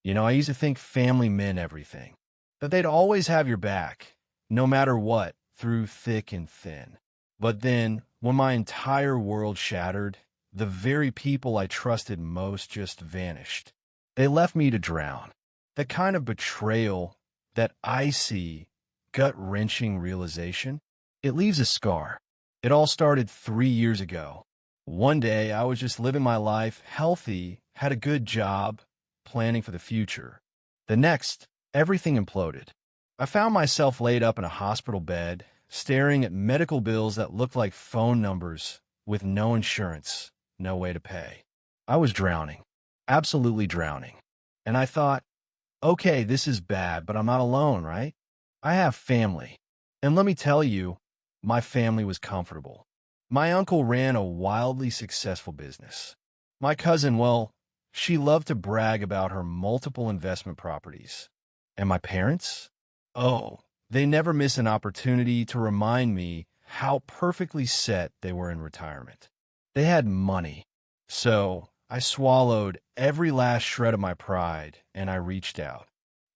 I used to think family meant everything, that they'd always have your back, no matter what, through thick and thin. But then, when my entire world shattered, the very people I trusted most just vanished. They left me to drown. The kind of betrayal, that icy, gut-wrenching realization, it leaves a scar. It all started 3 years ago. One day, I was just living my life, healthy, had a good job, planning for the future. The next, everything imploded. I found myself laid up in a hospital bed, staring at medical bills that looked like phone numbers, with no insurance, no way to pay. I was drowning, absolutely drowning. And I thought, okay, this is bad, but I'm not alone, right? I have family. And let me tell you, my family was comfortable. My uncle ran a wildly successful business. My cousin, well, she loved to brag about her multiple investment properties. And my parents? Oh, they never miss an opportunity to remind me how perfectly set they were in retirement. They had money. So I swallowed every last shred of my pride and I reached out.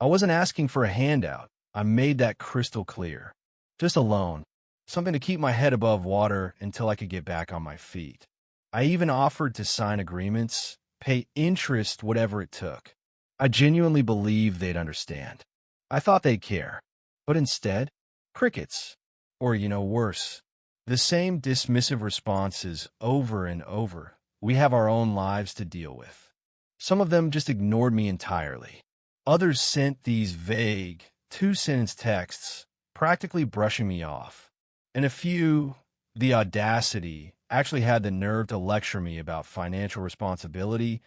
I wasn't asking for a handout. I made that crystal clear. Just a loan. Something to keep my head above water until I could get back on my feet. I even offered to sign agreements, pay interest, whatever it took. I genuinely believed they'd understand. I thought they'd care. But instead, crickets. Or, worse. The same dismissive responses over and over. We have our own lives to deal with. Some of them just ignored me entirely. Others sent these vague, two-sentence texts, practically brushing me off. And a few, the audacity, actually had the nerve to lecture me about financial responsibility,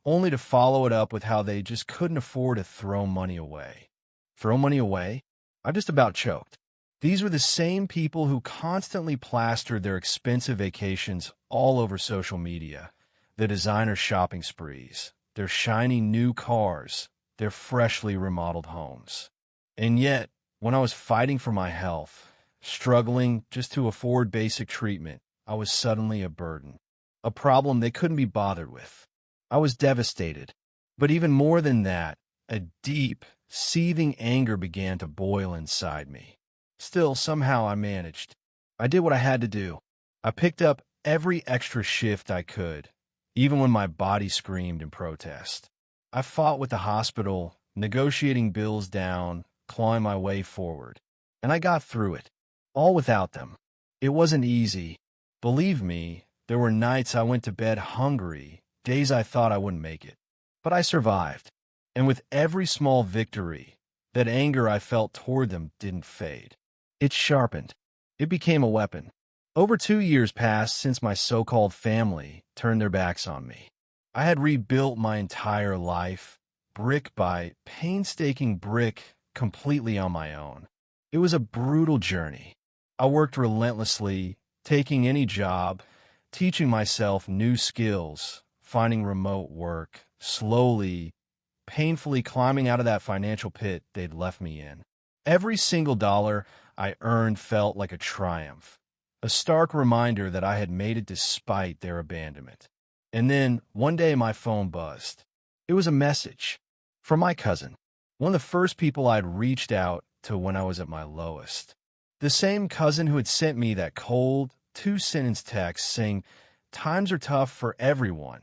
only to follow it up with how they just couldn't afford to throw money away. Throw money away? I just about choked. These were the same people who constantly plastered their expensive vacations all over social media, the designer shopping sprees, their shiny new cars, their freshly remodeled homes. And yet, when I was fighting for my health, struggling just to afford basic treatment, I was suddenly a burden, a problem they couldn't be bothered with. I was devastated. But even more than that, a deep, seething anger began to boil inside me. Still, somehow I managed. I did what I had to do. I picked up every extra shift I could, even when my body screamed in protest. I fought with the hospital, negotiating bills down, clawing my way forward. And I got through it, all without them. It wasn't easy. Believe me, there were nights I went to bed hungry, days I thought I wouldn't make it. But I survived. And with every small victory, that anger I felt toward them didn't fade. It sharpened. It became a weapon. Over 2 years passed since my so-called family turned their backs on me. I had rebuilt my entire life, brick by painstaking brick, completely on my own. It was a brutal journey. I worked relentlessly, taking any job, teaching myself new skills, finding remote work, slowly, painfully climbing out of that financial pit they'd left me in. Every single dollar I earned felt like a triumph, a stark reminder that I had made it despite their abandonment. And then, one day my phone buzzed. It was a message from my cousin, one of the first people I'd reached out to when I was at my lowest. The same cousin who had sent me that cold, two-sentence text saying, "Times are tough for everyone,"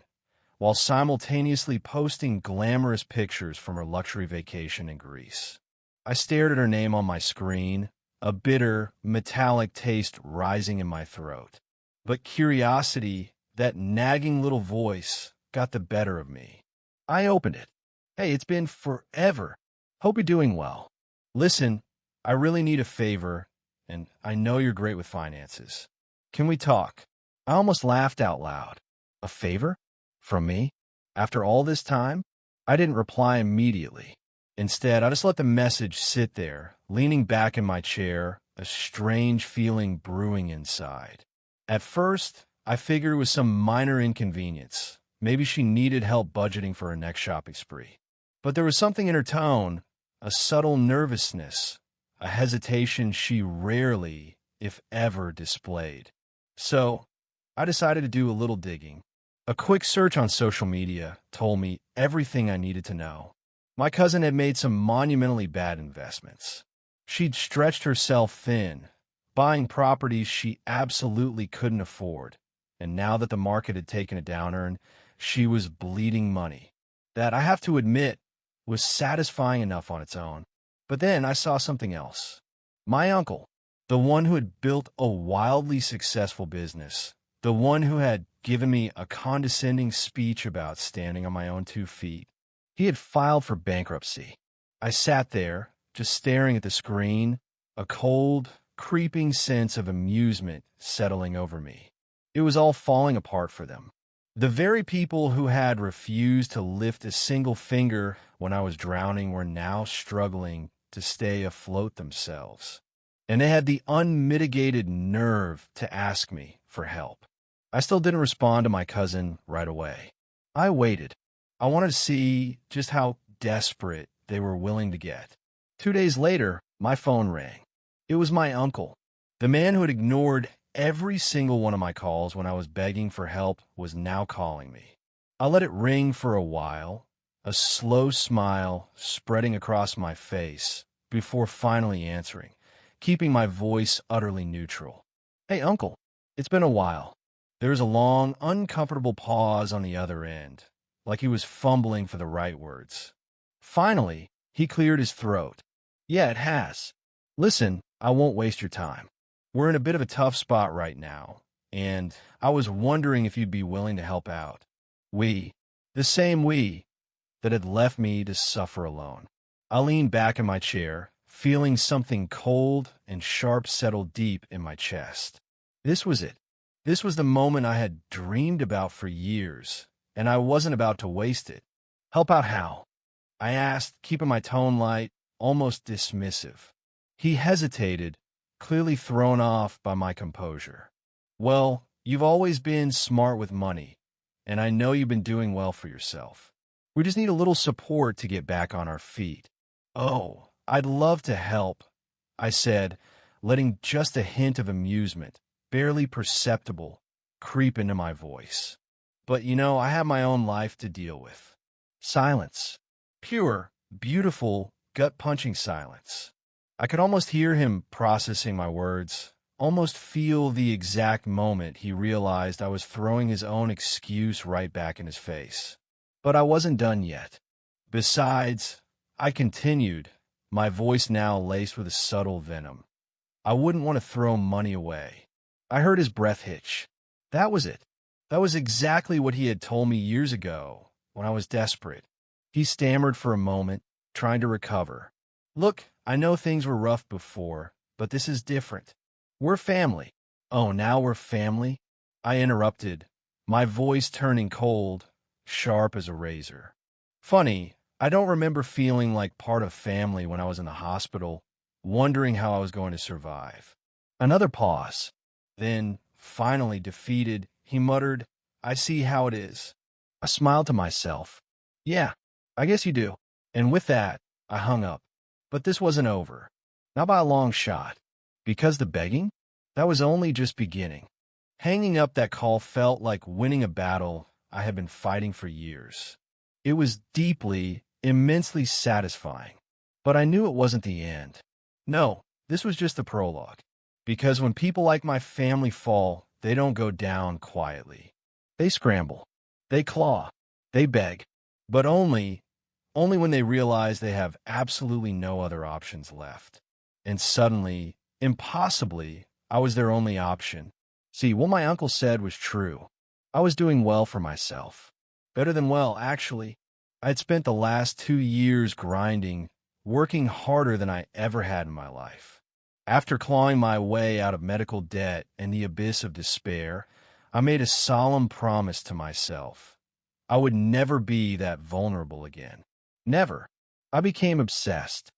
while simultaneously posting glamorous pictures from her luxury vacation in Greece. I stared at her name on my screen, a bitter, metallic taste rising in my throat. But curiosity, that nagging little voice, got the better of me. I opened it. "Hey, it's been forever. Hope you're doing well. Listen, I really need a favor, and I know you're great with finances. Can we talk?" I almost laughed out loud. A favor? From me? After all this time? I didn't reply immediately. Instead, I just let the message sit there, leaning back in my chair, a strange feeling brewing inside. At first, I figured it was some minor inconvenience. Maybe she needed help budgeting for her next shopping spree. But there was something in her tone, a subtle nervousness, a hesitation she rarely, if ever, displayed. So, I decided to do a little digging. A quick search on social media told me everything I needed to know. My cousin had made some monumentally bad investments. She'd stretched herself thin, buying properties she absolutely couldn't afford. And now that the market had taken a downturn, she was bleeding money. That, I have to admit, was satisfying enough on its own. But then I saw something else. My uncle, the one who had built a wildly successful business, the one who had given me a condescending speech about standing on my own 2 feet, he had filed for bankruptcy. I sat there, just staring at the screen, a cold, creeping sense of amusement settling over me. It was all falling apart for them. The very people who had refused to lift a single finger when I was drowning were now struggling to stay afloat themselves. And they had the unmitigated nerve to ask me for help. I still didn't respond to my cousin right away. I waited. I wanted to see just how desperate they were willing to get. 2 days later, my phone rang. It was my uncle. The man who had ignored every single one of my calls when I was begging for help was now calling me. I let it ring for a while, a slow smile spreading across my face, before finally answering, keeping my voice utterly neutral. "Hey, Uncle, it's been a while." There was a long, uncomfortable pause on the other end, like he was fumbling for the right words. Finally, he cleared his throat. "Yeah, it has. Listen, I won't waste your time. We're in a bit of a tough spot right now, and I was wondering if you'd be willing to help out." The same we, that had left me to suffer alone. I leaned back in my chair, feeling something cold and sharp settle deep in my chest. This was it. This was the moment I had dreamed about for years, and I wasn't about to waste it. "Help out how?" I asked, keeping my tone light, almost dismissive. He hesitated, clearly thrown off by my composure. "Well, you've always been smart with money, and I know you've been doing well for yourself. We just need a little support to get back on our feet." "Oh, I'd love to help," I said, letting just a hint of amusement, barely perceptible, creep into my voice. "But I have my own life to deal with." Silence. Pure, beautiful, gut-punching silence. I could almost hear him processing my words, almost feel the exact moment he realized I was throwing his own excuse right back in his face. But I wasn't done yet. Besides, I continued, my voice now laced with a subtle venom. I wouldn't want to throw money away. I heard his breath hitch. That was it. That was exactly what he had told me years ago, when I was desperate. He stammered for a moment, trying to recover. "Look, I know things were rough before, but this is different. We're family." "Oh, now we're family?" I interrupted, my voice turning cold, sharp as a razor. Funny, I don't remember feeling like part of family when I was in the hospital, wondering how I was going to survive. Another pause. Then, finally defeated, he muttered, "I see how it is." I smiled to myself. "Yeah, I guess you do." And with that, I hung up. But this wasn't over. Not by a long shot. Because the begging? That was only just beginning. Hanging up that call felt like winning a battle I had been fighting for years. It was deeply, immensely satisfying. But I knew it wasn't the end. No, this was just the prologue. Because when people like my family fall, they don't go down quietly. They scramble. They claw. They beg. But only when they realize they have absolutely no other options left. And suddenly, impossibly, I was their only option. See, what my uncle said was true. I was doing well for myself. Better than well, actually. I had spent the last 2 years grinding, working harder than I ever had in my life. After clawing my way out of medical debt and the abyss of despair, I made a solemn promise to myself. I would never be that vulnerable again. Never. I became obsessed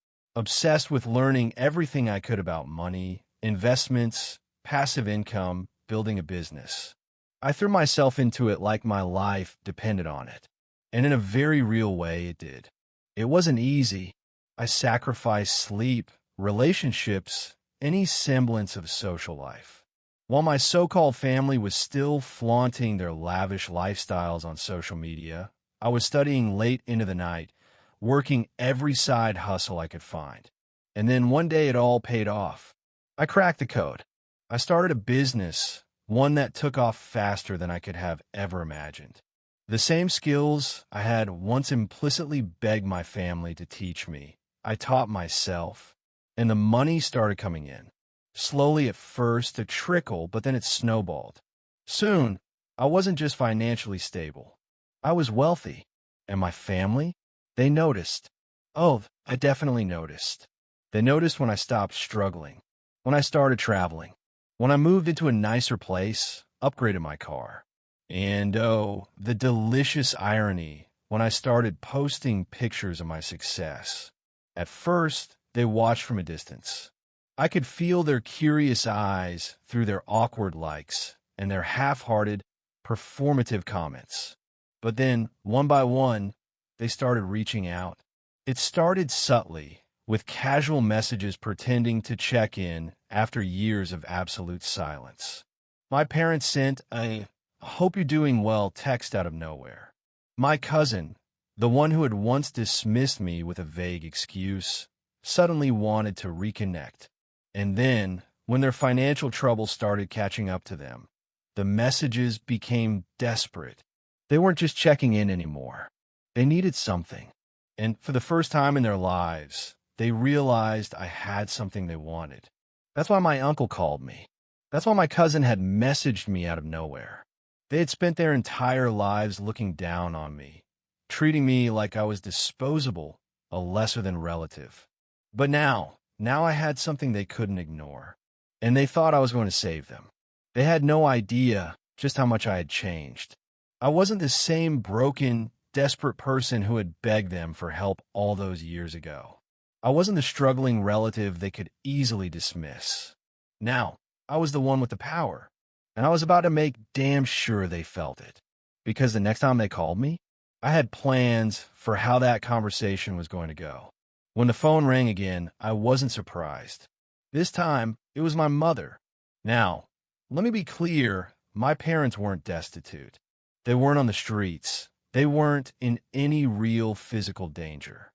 with learning everything I could about money, investments, passive income, building a business. I threw myself into it like my life depended on it. And in a very real way, it did. It wasn't easy. I sacrificed sleep, relationships, any semblance of social life. While my so-called family was still flaunting their lavish lifestyles on social media, I was studying late into the night, working every side hustle I could find. And then one day it all paid off. I cracked the code. I started a business, one that took off faster than I could have ever imagined. The same skills I had once implicitly begged my family to teach me, I taught myself, and the money started coming in. Slowly at first, a trickle, but then it snowballed. Soon, I wasn't just financially stable. I was wealthy. And my family? They noticed. Oh, I definitely noticed. They noticed when I stopped struggling, when I started traveling, when I moved into a nicer place, upgraded my car. And oh, the delicious irony when I started posting pictures of my success. At first, they watched from a distance. I could feel their curious eyes through their awkward likes and their half-hearted, performative comments. But then, one by one, they started reaching out. It started subtly, with casual messages pretending to check in after years of absolute silence. My parents sent a "hope you're doing well" text out of nowhere. My cousin, the one who had once dismissed me with a vague excuse, suddenly wanted to reconnect. And then, when their financial troubles started catching up to them, the messages became desperate. They weren't just checking in anymore. They needed something. And for the first time in their lives, they realized I had something they wanted. That's why my uncle called me. That's why my cousin had messaged me out of nowhere. They had spent their entire lives looking down on me, treating me like I was disposable, a lesser-than relative. But now I had something they couldn't ignore, and they thought I was going to save them. They had no idea just how much I had changed. I wasn't the same broken, desperate person who had begged them for help all those years ago. I wasn't the struggling relative they could easily dismiss. Now, I was the one with the power, and I was about to make damn sure they felt it. Because the next time they called me, I had plans for how that conversation was going to go. When the phone rang again, I wasn't surprised. This time, it was my mother. Now, let me be clear, my parents weren't destitute. They weren't on the streets. They weren't in any real physical danger.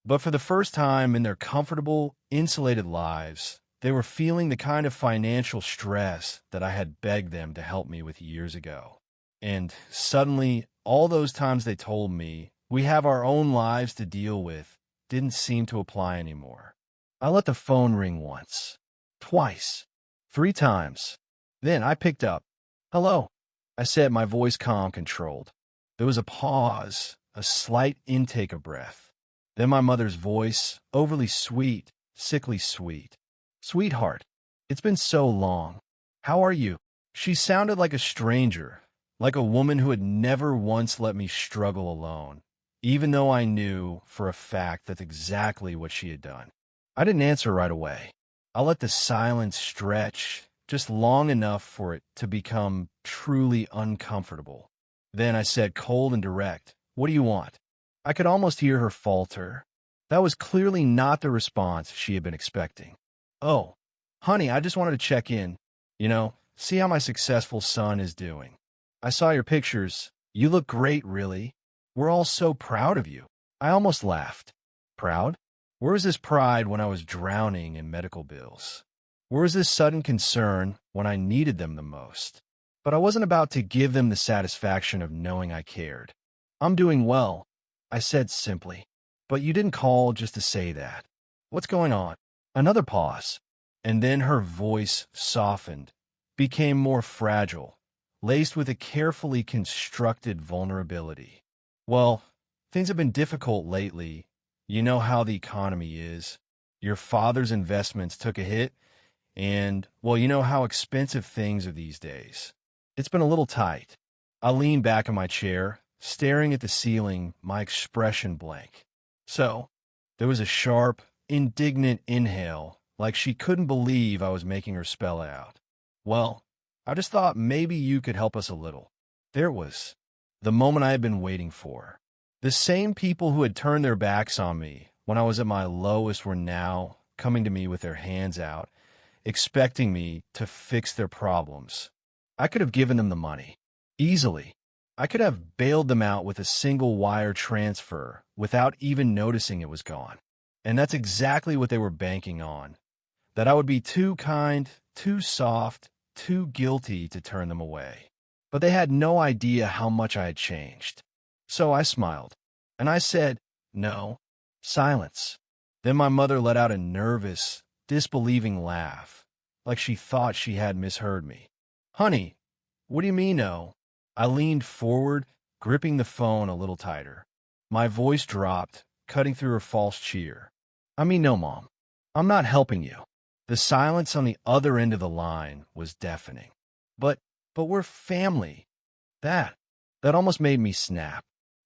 But for the first time in their comfortable, insulated lives, they were feeling the kind of financial stress that I had begged them to help me with years ago. And suddenly, all those times they told me, we have our own lives to deal with, didn't seem to apply anymore. I let the phone ring once, twice, 3 times. Then I picked up. "Hello," I said, my voice calm, controlled. There was a pause, a slight intake of breath. Then my mother's voice, overly sweet, sickly sweet. "Sweetheart, it's been so long. How are you?" She sounded like a stranger, like a woman who had never once let me struggle alone, even though I knew for a fact that's exactly what she had done. I didn't answer right away. I let the silence stretch just long enough for it to become truly uncomfortable. Then I said, cold and direct, "What do you want?" I could almost hear her falter. That was clearly not the response she had been expecting. "Oh, honey, I just wanted to check in. See how my successful son is doing. I saw your pictures. You look great, really. We're all so proud of you." I almost laughed. Proud? Where was this pride when I was drowning in medical bills? Where was this sudden concern when I needed them the most? But I wasn't about to give them the satisfaction of knowing I cared. "I'm doing well," I said simply. "But you didn't call just to say that. What's going on?" Another pause, and then her voice softened, became more fragile, laced with a carefully constructed vulnerability. "Well, things have been difficult lately. You know how the economy is. Your father's investments took a hit, and, well, you know how expensive things are these days. It's been a little tight." I leaned back in my chair, staring at the ceiling, my expression blank. So, there was a sharp, indignant inhale, like she couldn't believe I was making her spell it out. "Well, I just thought maybe you could help us a little." There it was, the moment I had been waiting for. The same people who had turned their backs on me when I was at my lowest were now coming to me with their hands out, expecting me to fix their problems. I could have given them the money, easily. I could have bailed them out with a single wire transfer without even noticing it was gone. And that's exactly what they were banking on, that I would be too kind, too soft, too guilty to turn them away. But they had no idea how much I had changed. So I smiled, and I said, "No." Silence. Then my mother let out a nervous, disbelieving laugh, like she thought she had misheard me. "Honey, what do you mean no?" I leaned forward, gripping the phone a little tighter. My voice dropped, cutting through her false cheer. "I mean no, Mom. I'm not helping you." The silence on the other end of the line was deafening. But we're family. That, that almost made me snap.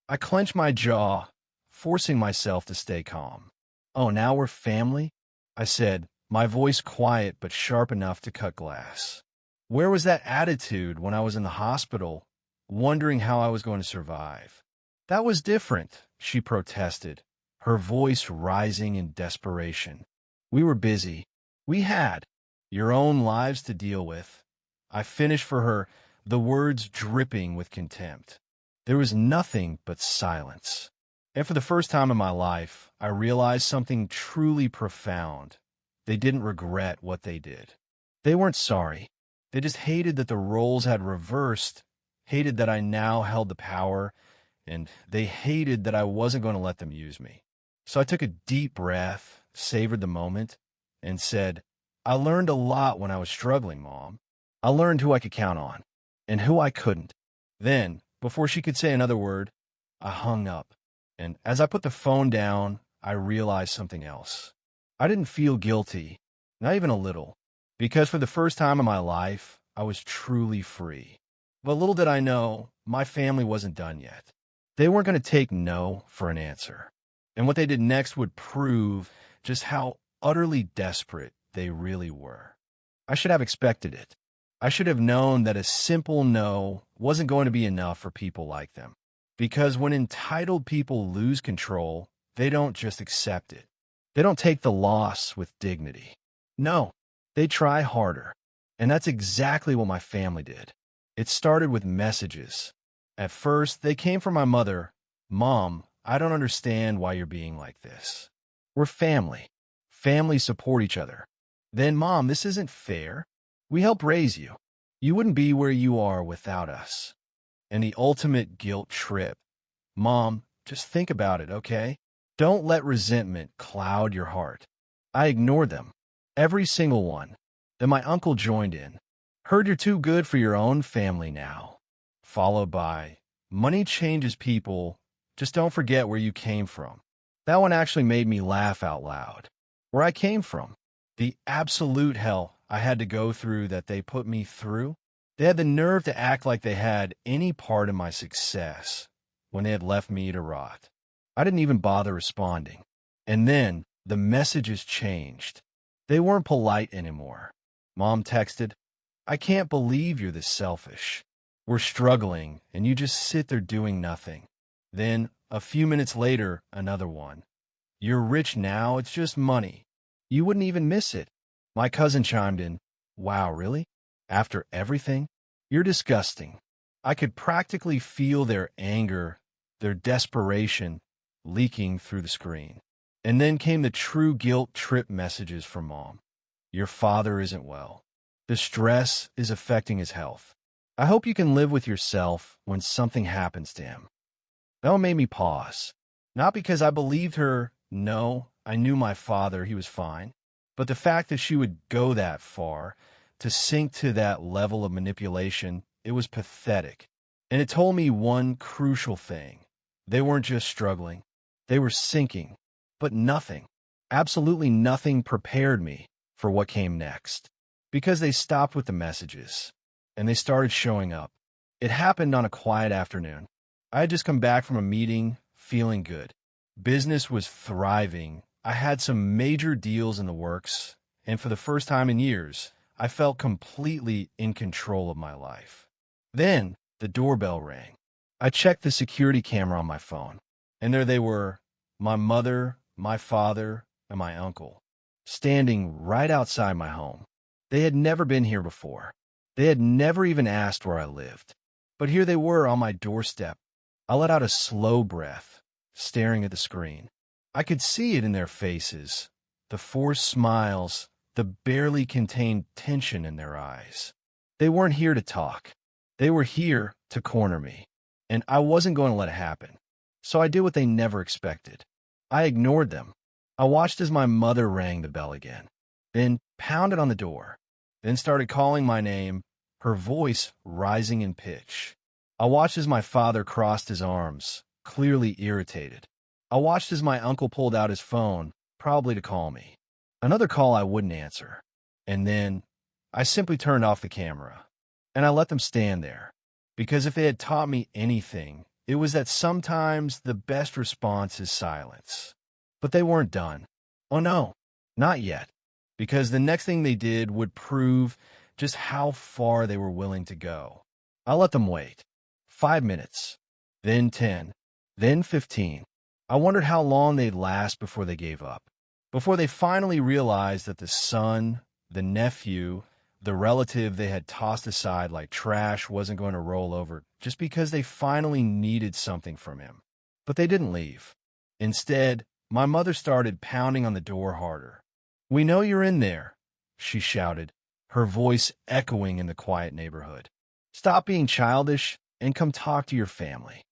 I clenched my jaw, forcing myself to stay calm. "Oh, now we're family?" I said, my voice quiet but sharp enough to cut glass. Where was that attitude when I was in the hospital, wondering how I was going to survive? "That was different," she protested, her voice rising in desperation. "We were busy. We had your own lives to deal with." I finished for her, the words dripping with contempt. There was nothing but silence. And for the first time in my life, I realized something truly profound. They didn't regret what they did. They weren't sorry. They just hated that the roles had reversed, hated that I now held the power, and they hated that I wasn't going to let them use me. So I took a deep breath, savored the moment, and said, "I learned a lot when I was struggling, Mom. I learned who I could count on, and who I couldn't." Then, before she could say another word, I hung up. And as I put the phone down, I realized something else. I didn't feel guilty, not even a little, because for the first time in my life, I was truly free. But little did I know, my family wasn't done yet. They weren't going to take no for an answer. And what they did next would prove just how utterly desperate they really were. I should have expected it. I should have known that a simple no wasn't going to be enough for people like them. Because when entitled people lose control, they don't just accept it. They don't take the loss with dignity. No, they try harder. And that's exactly what my family did. It started with messages. At first, they came from my mother. "Mom, I don't understand why you're being like this. We're family. Families support each other." Then, "Mom, this isn't fair. We helped raise you. You wouldn't be where you are without us." And the ultimate guilt trip. "Mom, just think about it, okay? Don't let resentment cloud your heart." I ignored them. Every single one. Then my uncle joined in. "Heard you're too good for your own family now." Followed by, "Money changes people. Just don't forget where you came from." That one actually made me laugh out loud. Where I came from. The absolute hell I had to go through that they put me through. They had the nerve to act like they had any part in my success when they had left me to rot. I didn't even bother responding. And then the messages changed. They weren't polite anymore. Mom texted, "I can't believe you're this selfish. We're struggling, and you just sit there doing nothing." Then, a few minutes later, another one. "You're rich now, it's just money. You wouldn't even miss it." My cousin chimed in, "Wow, really? After everything? You're disgusting." I could practically feel their anger, their desperation, leaking through the screen. And then came the true guilt trip messages from Mom. "Your father isn't well. The stress is affecting his health. I hope you can live with yourself when something happens to him." That one made me pause. Not because I believed her. No, I knew my father, he was fine. But the fact that she would go that far, to sink to that level of manipulation, it was pathetic. And it told me one crucial thing. They weren't just struggling. They were sinking. But nothing, absolutely nothing prepared me for what came next. Because they stopped with the messages. And they started showing up. It happened on a quiet afternoon. I had just come back from a meeting, feeling good. Business was thriving. I had some major deals in the works, and for the first time in years, I felt completely in control of my life. Then, the doorbell rang. I checked the security camera on my phone, and there they were, my mother, my father, and my uncle, standing right outside my home. They had never been here before. They had never even asked where I lived. But here they were on my doorstep. I let out a slow breath, staring at the screen. I could see it in their faces, the forced smiles, the barely contained tension in their eyes. They weren't here to talk. They were here to corner me, and I wasn't going to let it happen. So I did what they never expected. I ignored them. I watched as my mother rang the bell again, then pounded on the door, then started calling my name, her voice rising in pitch. I watched as my father crossed his arms, clearly irritated. I watched as my uncle pulled out his phone, probably to call me. Another call I wouldn't answer. And then I simply turned off the camera, and I let them stand there. Because if they had taught me anything, it was that sometimes the best response is silence. But they weren't done. Oh no, not yet. Because the next thing they did would prove just how far they were willing to go. I let them wait. 5 minutes, then 10, then 15. I wondered how long they'd last before they gave up, before they finally realized that the son, the nephew, the relative they had tossed aside like trash wasn't going to roll over just because they finally needed something from him. But they didn't leave. Instead, my mother started pounding on the door harder. "We know you're in there," she shouted, her voice echoing in the quiet neighborhood. "Stop being childish and come talk to your family."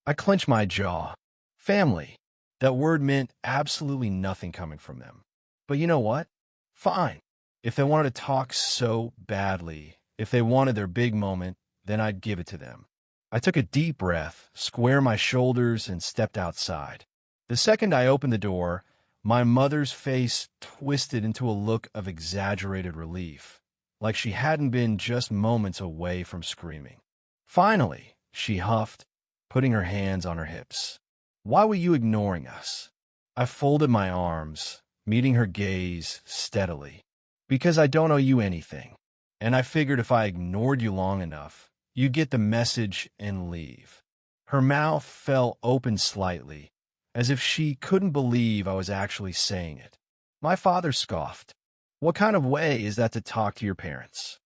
I clenched my jaw. Family. That word meant absolutely nothing coming from them. But you know what? Fine. If they wanted to talk so badly, if they wanted their big moment, then I'd give it to them. I took a deep breath, squared my shoulders, and stepped outside. The second I opened the door, my mother's face twisted into a look of exaggerated relief, like she hadn't been just moments away from screaming. "Finally," she huffed, putting her hands on her hips. "Why were you ignoring us?" I folded my arms, meeting her gaze steadily. "Because I don't owe you anything, and I figured if I ignored you long enough, you'd get the message and leave." Her mouth fell open slightly, as if she couldn't believe I was actually saying it. My father scoffed. "What kind of way is that to talk to your parents?"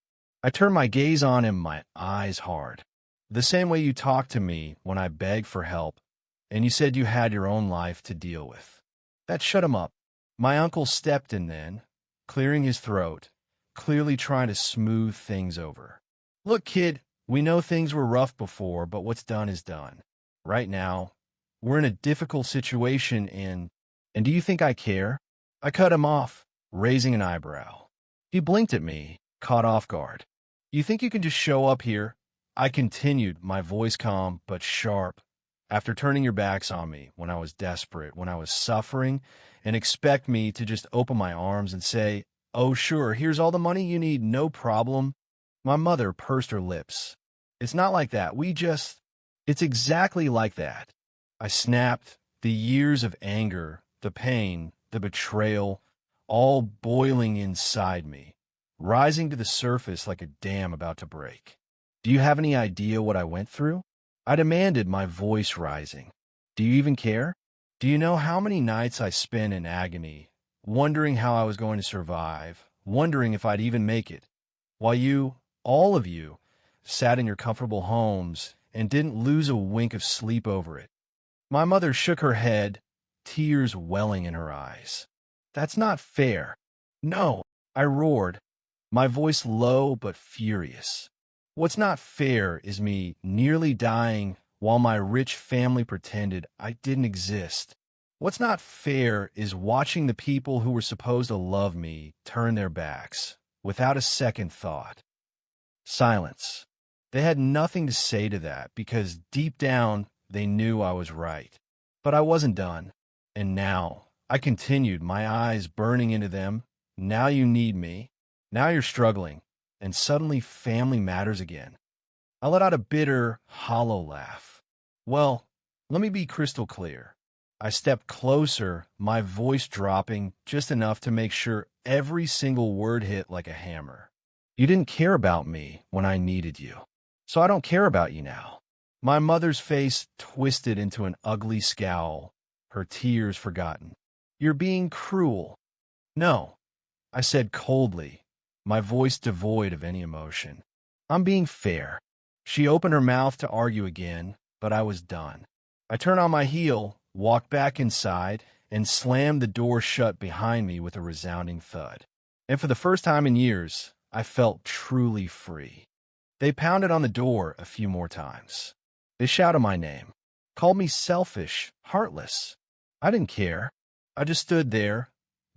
I turned my gaze on him, my eyes hard. "The same way you talked to me when I begged for help, and you said you had your own life to deal with." That shut him up. My uncle stepped in then, clearing his throat, clearly trying to smooth things over. "Look, kid, we know things were rough before, but what's done is done. Right now, we're in a difficult situation and do you think I care?" I cut him off, raising an eyebrow. He blinked at me, caught off guard. "You think you can just show up here?" I continued, my voice calm but sharp. "After turning your backs on me when I was desperate, when I was suffering, and expect me to just open my arms and say, 'Oh, sure, here's all the money you need, no problem'?" My mother pursed her lips. "It's not like that. It's exactly like that." I snapped, the years of anger, the pain, the betrayal, all boiling inside me, rising to the surface like a dam about to break. "Do you have any idea what I went through?" I demanded, my voice rising. "Do you even care? Do you know how many nights I spent in agony, wondering how I was going to survive, wondering if I'd even make it, while you, all of you, sat in your comfortable homes and didn't lose a wink of sleep over it?" My mother shook her head, tears welling in her eyes. "That's not fair." "No," I roared, my voice low but furious. "What's not fair is me nearly dying while my rich family pretended I didn't exist. What's not fair is watching the people who were supposed to love me turn their backs, without a second thought." Silence. They had nothing to say to that because deep down they knew I was right. But I wasn't done. And now, I continued, my eyes burning into them. "Now you need me. Now you're struggling. And suddenly family matters again." I let out a bitter, hollow laugh. "Well, let me be crystal clear." I stepped closer, my voice dropping just enough to make sure every single word hit like a hammer. "You didn't care about me when I needed you. So I don't care about you now." My mother's face twisted into an ugly scowl, her tears forgotten. "You're being cruel." "No," I said coldly, my voice devoid of any emotion. "I'm being fair." She opened her mouth to argue again, but I was done. I turned on my heel, walked back inside, and slammed the door shut behind me with a resounding thud. And for the first time in years, I felt truly free. They pounded on the door a few more times. They shouted my name, called me selfish, heartless. I didn't care. I just stood there,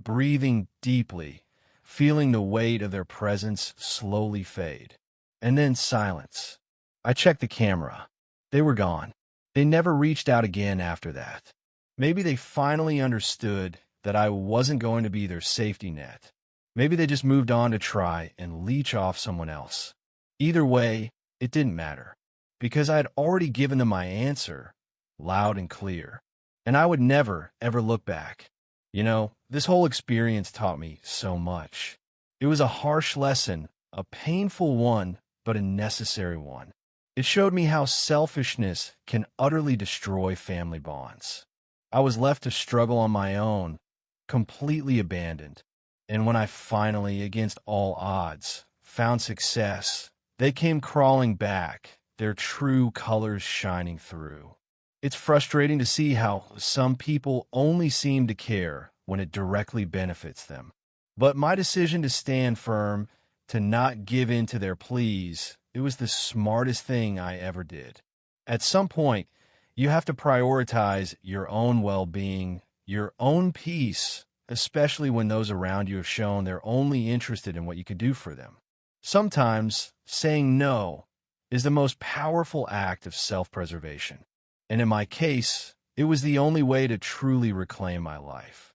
breathing deeply, feeling the weight of their presence slowly fade. And then silence. I checked the camera. They were gone. They never reached out again after that. Maybe they finally understood that I wasn't going to be their safety net. Maybe they just moved on to try and leech off someone else. Either way, it didn't matter, because I had already given them my answer, loud and clear, and I would never, ever look back. You know, this whole experience taught me so much. It was a harsh lesson, a painful one, but a necessary one. It showed me how selfishness can utterly destroy family bonds. I was left to struggle on my own, completely abandoned. And when I finally, against all odds, found success, they came crawling back, their true colors shining through. It's frustrating to see how some people only seem to care when it directly benefits them. But my decision to stand firm, to not give in to their pleas, it was the smartest thing I ever did. At some point, you have to prioritize your own well-being, your own peace, especially when those around you have shown they're only interested in what you can do for them. Sometimes saying no is the most powerful act of self-preservation. And in my case, it was the only way to truly reclaim my life.